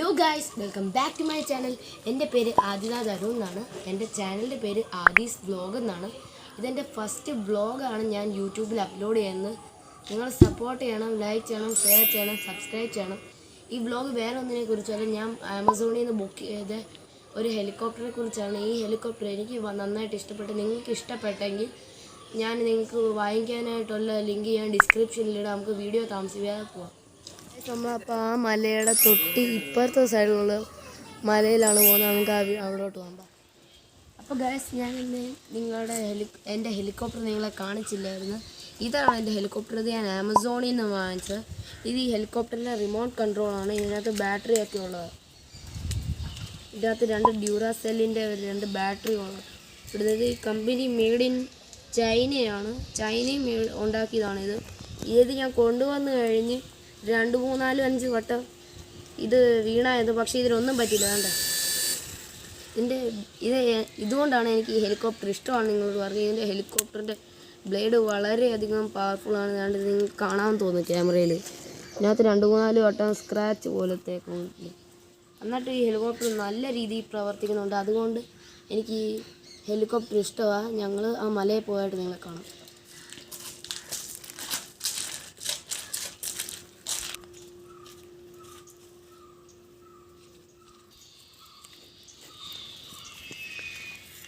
Hello guys, welcome back to my channel. എൻ്റെ പേര് Aadinath എന്നാണ്. എൻ്റെ ചാനലിൻ്റെ പേര് AADII'S വ്ലോഗ് എന്നാണ്. ഇതെൻ്റെ ഫസ്റ്റ് വ്ലോഗാണ് ഞാൻ യൂട്യൂബിൽ അപ്ലോഡ് ചെയ്യുന്നത്. നിങ്ങൾ സപ്പോർട്ട് ചെയ്യണം, ലൈക്ക് ചെയ്യണം, ഷെയർ ചെയ്യണം, സബ്സ്ക്രൈബ് ചെയ്യണം. ഈ വ്ലോഗ് വേറെ ഒന്നിനെ കുറിച്ചല്ല. ഞാൻ ആമസോണിൽ നിന്ന് ബുക്ക് ചെയ്ത ഒരു ഹെലികോപ്റ്ററെ കുറിച്ചാണ്. ഈ ഹെലികോപ്റ്റർ എനിക്ക് നന്നായിട്ട് ഇഷ്ടപ്പെട്ടു. നിങ്ങൾക്ക് ഇഷ്ടപ്പെട്ടെങ്കിൽ ഞാൻ നിങ്ങൾക്ക് വാങ്ങിക്കാനായിട്ടുള്ള ലിങ്ക് ഞാൻ ഡിസ്ക്രിപ്ഷനിലിടാം. നമുക്ക് വീഡിയോ താമസിക്കാതെ പോവാം. നമ്മളപ്പോൾ ആ മലയുടെ തൊട്ട് ഇപ്പുറത്തെ സൈഡിലുള്ള മലയിലാണ് പോകുന്നത്. നമുക്ക് അവിടോട്ട് പോകാം. അപ്പോൾ ഗൈസ്, ഞാൻ ഇന്ന് എൻ്റെ ഹെലികോപ്റ്റർ നിങ്ങളെ കാണിച്ചില്ലായിരുന്നു. ഇതാണ് എൻ്റെ ഹെലികോപ്റ്റർ. ഇത് ഞാൻ ആമസോണിൽ നിന്ന് വാങ്ങിച്ചത്. ഇത് ഈ ഹെലികോപ്റ്ററിൻ്റെ റിമോട്ട് കൺട്രോളാണ്. ഇതിനകത്ത് ബാറ്ററി ഒക്കെ ഉള്ളത്. ഇതിനകത്ത് 2 ഡ്യൂറാസെല്ലിൻ്റെ 2 ബാറ്ററി ഉള്ളത്. ഇവിടുത്തെ ഈ കമ്പനി മെയ്ഡ് ഇൻ ചൈനയാണ്. ചൈനയും ഉണ്ടാക്കിയതാണിത്. ഇത് ഞാൻ കൊണ്ടുവന്ന് കഴിഞ്ഞ് 2, 3, 4, 5 വട്ടം ഇത് വീണായത്. പക്ഷേ ഇതിനൊന്നും പറ്റില്ല. വേണ്ട, ഇതുകൊണ്ടാണ് എനിക്ക് ഈ ഹെലികോപ്റ്റർ ഇഷ്ടമാണ്. നിങ്ങളോട് പറഞ്ഞു, ഇതിൻ്റെ ഹെലികോപ്റ്ററിൻ്റെ ബ്ലേഡ് വളരെയധികം പവർഫുള്ളാണ്. അതുകൊണ്ട് നിങ്ങൾക്ക് കാണാൻ തോന്നും ക്യാമറയിൽ. ഇതിനകത്ത് 2, 3, 4 വട്ടം സ്ക്രാച്ച് പോലത്തേക്ക് ഉണ്ട്. എന്നിട്ട് ഈ ഹെലികോപ്റ്റർ നല്ല രീതിയിൽ പ്രവർത്തിക്കുന്നുണ്ട്. അതുകൊണ്ട് എനിക്ക് ഈ ഹെലികോപ്റ്റർ ഇഷ്ടമാണ്. ഞങ്ങൾ ആ മലയിൽ പോയിട്ട് നിങ്ങളെ കാണാം.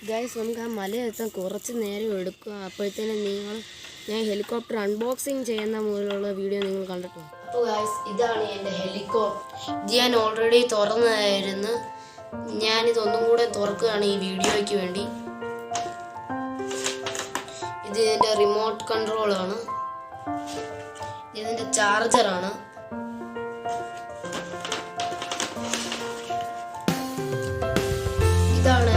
ഗൈസ്, നമുക്ക് ആ മലയെത്താൻ കുറച്ച് നേരം എടുക്കുക. അപ്പോഴത്തേനും ഞാൻ ഹെലികോപ്റ്റർ അൺബോക്സിങ് ചെയ്യുന്ന മൂലമുള്ള വീഡിയോ നിങ്ങൾ കണ്ടിട്ടുണ്ട്. അപ്പോൾ ഗൈസ്, ഇതാണ് എൻ്റെ ഹെലികോപ്റ്റർ. ഇത് ഞാൻ ഓൾറെഡി തുറന്നതായിരുന്നു. ഞാനിതൊന്നും കൂടെ തുറക്കുകയാണ് ഈ വീഡിയോയ്ക്ക് വേണ്ടി. ഇത് ഇതിൻ്റെ റിമോട്ട് കൺട്രോളാണ്. ഇതിൻ്റെ ചാർജറാണ്. ഇതാണ്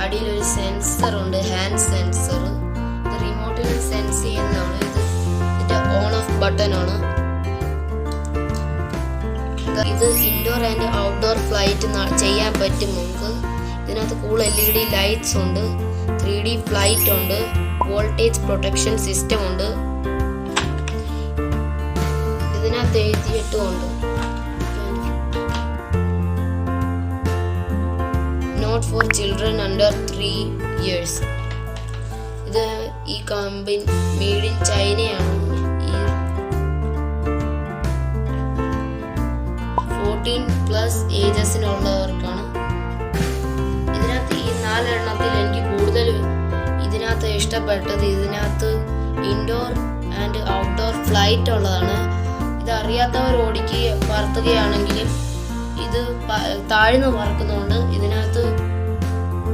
അടിയിലൊരു സെൻസറുണ്ട്, ഹാൻഡ് സെൻസർ. ഇത് റിമോട്ടിൽ സെൻസ് ചെയ്യുന്നതാണ്. ഇതിന്റെ ഓൺ ഓഫ് ബട്ടണാണ്. ഇത് ഇൻഡോർ ആൻഡ് ഔട്ട്ഡോർ ഫ്ലൈറ്റ് ചെയ്യാൻ പറ്റും നമുക്ക്. ഇതിനകത്ത് കൂൾ LED ലൈറ്റ്സ് ഉണ്ട്, 3D ഫ്ലൈറ്റ് ഉണ്ട്, വോൾട്ടേജ് പ്രൊട്ടക്ഷൻ സിസ്റ്റം ഉണ്ട്. ഇതിനകത്ത് എഴുതിയിട്ടുമുണ്ട് for children under 3 years. ഇത് ഈ കമ്പനി മെയ്ഡ് ഇൻ ചൈനയാണ്. ഈ 14+ ഏജസിനുള്ളവർക്കാണ്. ഇതിനകത്ത് ഈ 4 എണ്ണത്തിൽ എനിക്ക് കൂടുതൽ ഇതിനകത്ത് ഇഷ്ടപ്പെട്ടത് ഇതിനകത്ത് ഇൻഡോർ ആൻഡ് ഔട്ട്ഡോർ ഫ്ലൈറ്റ് ഉള്ളതാണ്. ഇത് അറിയാത്തവർ പറത്തുകയാണെങ്കിലും ഇത് താഴ്ന്നു പറക്കുന്നതുകൊണ്ട് ഇതിനകത്ത്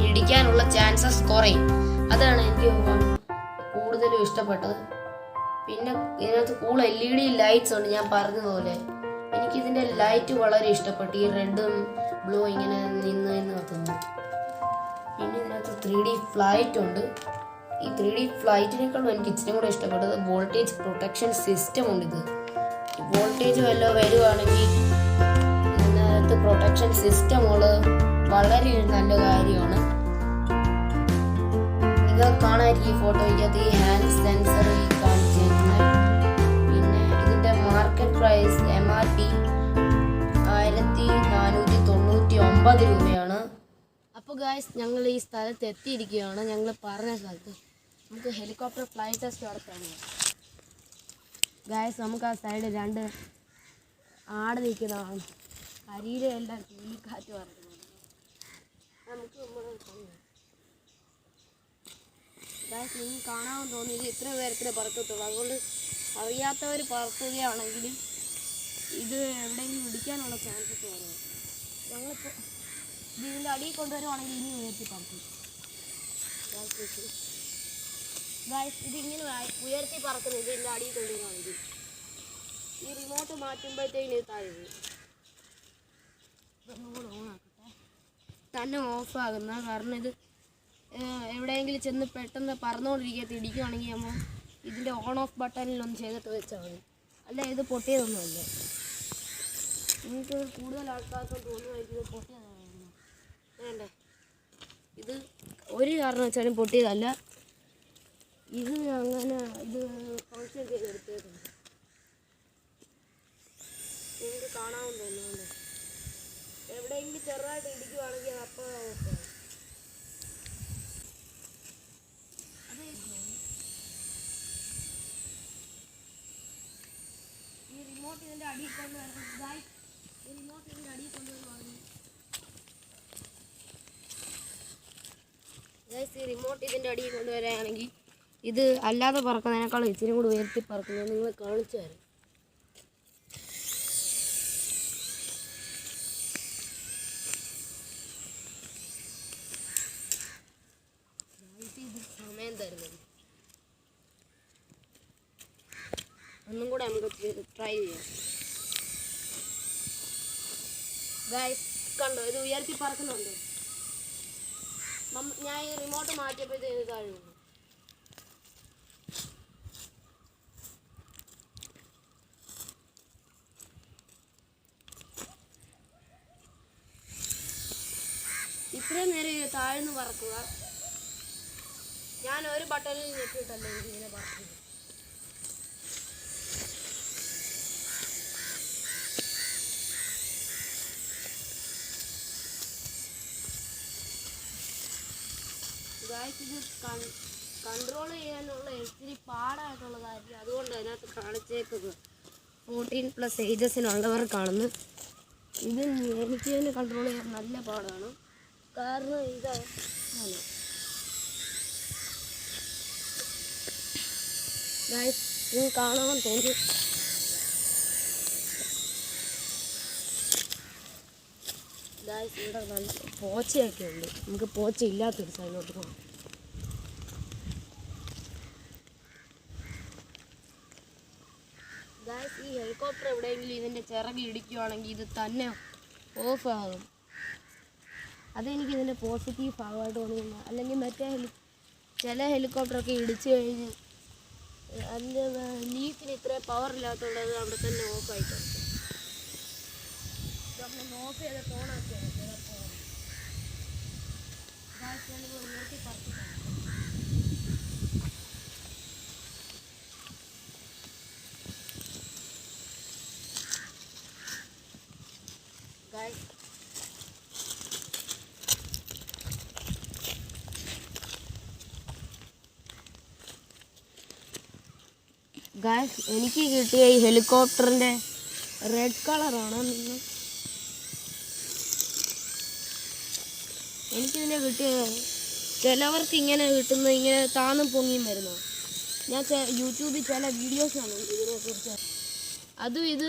ഇടിക്കാനുള്ള ചാൻസസ് കുറയും. അതാണ് എനിക്ക് കൂടുതലും ഇഷ്ടപ്പെട്ടത്. പിന്നെ ഇതിനകത്ത് കൂൾ LED ലൈറ്റ്സ് ഉണ്ട്. ഞാൻ പറഞ്ഞതുപോലെ എനിക്കിതിൻ്റെ ലൈറ്റ് വളരെ ഇഷ്ടപ്പെട്ടു. ഈ റെഡും ബ്ലൂ ഇങ്ങനെ നിന്ന് കത്തുന്നു. പിന്നെ ഇതിനകത്ത് 3D ഫ്ലൈറ്റ് ഉണ്ട്. ഈ 3D ഫ്ലൈറ്റിനേക്കാളും എനിക്ക് ഇച്ചിരി കൂടെ ഇഷ്ടപ്പെട്ടത് വോൾട്ടേജ് പ്രൊട്ടക്ഷൻ സിസ്റ്റം ഉണ്ട്. ഇത് വോൾട്ടേജ് വല്ലതും വരുവാണെങ്കിൽ ഇതിനകത്ത് പ്രൊട്ടക്ഷൻ സിസ്റ്റമുള്ള വളരെ നല്ല കാര്യമാണ്. നിങ്ങൾ കാണാതിരിക്കും ഈ ഫോട്ടോയ്ക്കകത്ത് ഈ ഹാൻഡ് സെൻസർ കാണിച്ചിരിക്കുന്നത്. പിന്നെ ഇതിൻ്റെ മാർക്കറ്റ് പ്രൈസ് MRP 1499 രൂപയാണ്. അപ്പോൾ ഗൈസ്, ഞങ്ങൾ ഈ സ്ഥലത്ത് എത്തിയിരിക്കുകയാണ്. ഞങ്ങൾ പറഞ്ഞ സ്ഥലത്ത് നമുക്ക് ഹെലികോപ്റ്റർ ഫ്ലൈറ്റ് ടെസ്റ്റ് നടത്താൻ. ഗൈസ്, നമുക്ക് ആ സൈഡ് 2 ആട് നിൽക്കുന്നതാണ്. കരിയിലെ എല്ലാം കാറ്റ് പറയുന്നത്. നമുക്ക് നിങ്ങൾക്ക് കാണാൻ തോന്നി ഇത് ഇത്ര പേർക്കിടെ പറക്കത്തുള്ളൂ. അതുകൊണ്ട് അറിയാത്തവർ പറക്കുകയാണെങ്കിലും ഇത് എവിടെയെങ്കിലും ഇടിക്കാനുള്ള ചാൻസസ് കുറയും. ഞങ്ങളിപ്പോൾ ഇതിൻ്റെ അടിയിൽ കൊണ്ടുവരുവാണെങ്കിൽ ഇനി ഉയർത്തി പറക്കും. ഇതിങ്ങനെ ഉയർത്തി പറക്കുന്നത് ഇതിൻ്റെ അടിയിൽ കൊണ്ടുവരുവാണെങ്കിൽ ഈ റിമോട്ട് മാറ്റുമ്പോഴത്തേക്കും ഇത് താഴെ ഓണാക്കട്ടെ. തന്നെ ഓഫാകുന്ന കാരണം ഇത് എവിടെയെങ്കിലും ചെന്ന് പെട്ടെന്ന് പറന്നുകൊണ്ടിരിക്കത്ത് ഇടിക്കുവാണെങ്കിൽ നമ്മൾ ഇതിൻ്റെ ഓൺ ഓഫ് ബട്ടണിലൊന്ന് ചെയ്തിട്ട് വെച്ചാൽ മതി. അല്ല, ഇത് പൊട്ടിയതൊന്നുമല്ല. നിങ്ങൾക്ക് കൂടുതൽ ആൾക്കാർക്ക് തോന്നുമായിരിക്കും ഇത് പൊട്ടിയതായിരുന്നു. വേണ്ടേ, ഇത് ഒരു കാരണം വെച്ചാലും പൊട്ടിയതല്ല. ഇത് അങ്ങനെ ഇത് ഫങ്ഷൻ ചെയ്തെടുത്തേക്കുന്നത്. കാണാമെന്ന് തോന്നുന്നുണ്ട്. എവിടെയെങ്കിലും ചെറുതായിട്ട് ഇടിക്കുവാണെങ്കിൽ അപ്പോൾ ഓക്കെ. ഈ റിമോട്ട് ഇതിൻ്റെ അടിയിൽ കൊണ്ടുവരണം. ഈ റിമോട്ട് ഇതിൻ്റെ അടിയിൽ കൊണ്ടുവരുവാണെങ്കിൽ ഈ റിമോട്ട് ഇതിൻ്റെ അടിയിൽ കൊണ്ടുവരികയാണെങ്കിൽ ഇത് അല്ലാതെ പറക്കുന്നതിനേക്കാളും ഇച്ചിരി കൂടി ഉയർത്തി പറക്കുന്നത് നിങ്ങൾ കാണിച്ചു തരാം. ഇത് സമയം തരുന്നത് ഒന്നും കൂടെ നമുക്ക് ട്രൈ ചെയ്യാം. ഗൈസ് കണ്ടോ, ഇത് ഉയർത്തി പറക്കുന്നുണ്ടോ? ഞാൻ ഈ റിമോട്ട് മാറ്റിയപ്പോൾ ഇത് താഴെ വന്നു. ഇത്രയും നേരം താഴ്ന്ന് പറക്കുക. ഞാൻ ഒരു ബട്ടണിൽ ഞെക്കിയിട്ടല്ലേ ഇങ്ങനെ പറക്കുന്നത്. ഇത് കൺട്രോൾ ചെയ്യാനുള്ള ഇത്തിരി പാടായിട്ടുള്ളതായിരിക്കും. അതുകൊണ്ട് അതിനകത്ത് കാണിച്ചേക്കുന്നത് 14+ ഏജസിനുള്ളവർക്കാണെന്ന്. ഇത് എനിക്ക് തന്നെ കൺട്രോൾ ചെയ്യാൻ നല്ല പാടാണ്. കാരണം ഇതാണ് നിങ്ങൾക്ക് കാണാൻ തോന്നി. ഇവിടെ നല്ല പോച്ചയൊക്കെ ഉണ്ട്. നമുക്ക് പോച്ച ഇല്ലാത്തൊരു സൈഡിലോട്ട് പോകാം. ഈ ഹെലികോപ്റ്റർ എവിടെയെങ്കിലും ഇതിൻ്റെ ചിറക് ഇടിക്കുകയാണെങ്കിൽ ഇത് തന്നെ ഓഫ് ആകും. അതെനിക്ക് ഇതിൻ്റെ പോസിറ്റീവ് ഭാഗമായിട്ട് തോന്നുന്നു. അല്ലെങ്കിൽ മറ്റേ ചില ഹെലികോപ്റ്ററൊക്കെ ഇടിച്ചു കഴിഞ്ഞ് അതിൻ്റെ ലീഫിന് ഇത്ര പവർ ഇല്ലാത്തതുള്ളത് അവിടെ തന്നെ ഓഫായിട്ടുണ്ട്. നമ്മൾ ഓഫ് ചെയ്ത ഫോണാക്കിയാണ് ചിലപ്പോൾ ഉയർത്തി പറത്തിട്ടാണ്. ഗായ്സ് എനിക്ക് കിട്ടിയ ഈ ഹെലികോപ്റ്ററിൻ്റെ റെഡ് കളറാണ്. എനിക്കിതിനെ കിട്ടിയ ചിലവർക്ക് ഇങ്ങനെ കിട്ടുന്നത് ഇങ്ങനെ താന്നും പൊങ്ങിയും വരുന്നു. ഞാൻ യൂട്യൂബിൽ ചില വീഡിയോസ് ആണ് ഇതിനെക്കുറിച്ച്. അതും ഇത്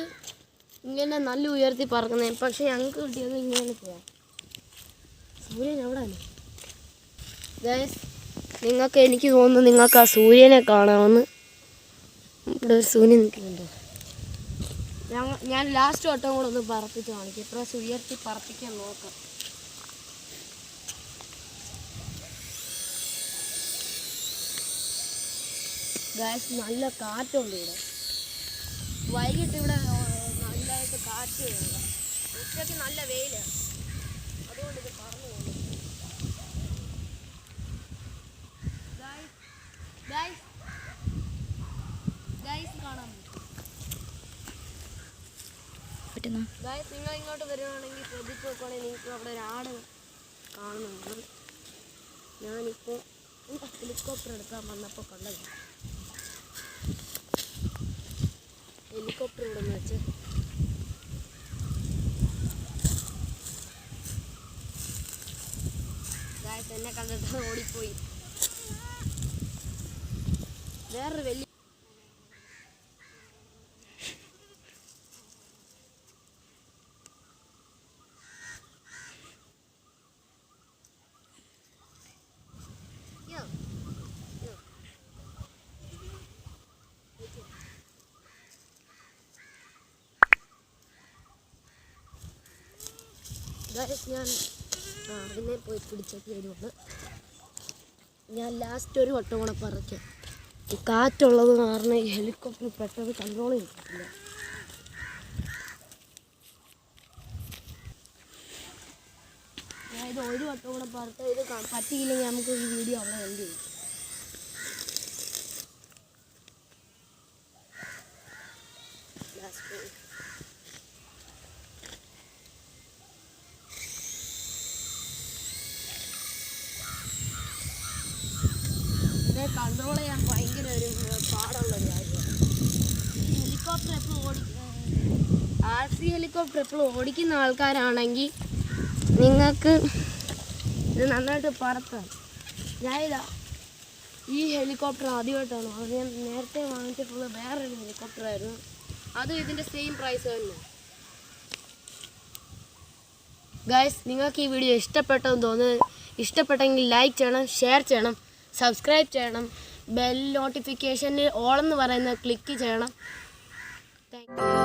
ഇങ്ങനെ നല്ല ഉയർത്തി പറക്കുന്നത്. പക്ഷേ ഞങ്ങൾക്ക് കിട്ടിയത് ഇങ്ങനെ പോയാൽ സൂര്യൻ എവിടെയാണ് ഗായ്സ്? എനിക്ക് തോന്നുന്നു നിങ്ങൾക്ക് ആ സൂര്യനെ കാണാമെന്ന്. ഇവിടെ ഒരു സൂര്യൻ നിൽക്കുന്നുണ്ടോ? ഞാൻ ലാസ്റ്റ് വട്ടം കൂടെ ഒന്ന് പറപ്പിച്ച് കാണിക്കും. ഇപ്രാവശ്യം ഉയർത്തി പറപ്പിക്കാൻ നോക്കാം. ഗായ്സ് നല്ല കാറ്റുണ്ട് ഇവിടെ. വൈകിട്ട് ഇവിടെ നല്ലതായിട്ട് കാറ്റ് വരുക. ഉച്ചയ്ക്ക് നല്ല വെയിലാണ്. അതുകൊണ്ട് ഇത് പറന്നു പോകുന്നു. ഗായ്സ് കാണാൻ പറ്റുന്ന ഗായ്സ് നിങ്ങൾ ഇങ്ങോട്ട് വരുവാണെങ്കിൽ ശ്രദ്ധിച്ച് നോക്കുവാണെങ്കിൽ നിങ്ങൾക്ക് അവിടെ ഒരാട് കാണുന്നുണ്ട്. ഞാനിപ്പോൾ ഹെലികോപ്റ്റർ എടുക്കാൻ വന്നപ്പോൾ കണ്ടത്. ഹെലികോപ്റ്റർ ഇവിടെ നിന്ന് വെച്ച് ഗായ്സ് എന്നെ കണ്ടിട്ട് ഓടിപ്പോയി. വേറൊരു വലിയ ഞാൻ അതിനെ പോയി പിടിച്ചൊക്കെ വരുവാണ്. ഞാൻ ലാസ്റ്റ് ഒരു വട്ടം കൂടെ പറയ്ക്കാം. ഈ കാറ്റുള്ളത് കാരണം ഈ ഹെലികോപ്റ്റർ പെട്ടെന്ന് കൺട്രോൾ ചെയ്തിട്ടില്ല. ഞാൻ ഇത് ഒരു വട്ടം കൂടെ പറത്ത് ഇത് പറ്റിയില്ലെങ്കിൽ നമുക്ക് ഈ വീഡിയോ അവിടെ എൻഡ് ചെയ്യും. കൺട്രോൾ ചെയ്യാൻ ഭയങ്കര ഒരു പാടുള്ളൊരു കാര്യമാണ്. ഹെലികോപ്റ്റർ എപ്പോഴും ഹെലികോപ്റ്റർ എപ്പോഴും ഓടിക്കുന്ന ആൾക്കാരാണെങ്കിൽ നിങ്ങൾക്ക് ഇത് നന്നായിട്ട് പറത്താം. ഞാനിതാ ഈ ഹെലികോപ്റ്റർ ആദ്യമായിട്ടാണ്. അത് ഞാൻ നേരത്തെ വാങ്ങിച്ചിട്ടുള്ളത് വേറൊരു ഹെലികോപ്റ്റർ ആയിരുന്നു. അതും ഇതിൻ്റെ സെയിം പ്രൈസ് തന്നെ. ഗൈസ്, നിങ്ങൾക്ക് ഈ വീഡിയോ ഇഷ്ടപ്പെട്ടെന്ന് തോന്നുന്നു. ഇഷ്ടപ്പെട്ടെങ്കിൽ ലൈക്ക് ചെയ്യണം, ഷെയർ ചെയ്യണം, സബ്സ്ക്രൈബ് ചെയ്യണം, ബെൽ നോട്ടിഫിക്കേഷനിൽ ഓൾ എന്ന് പറയുന്നത് ക്ലിക്ക് ചെയ്യണം. Thank you.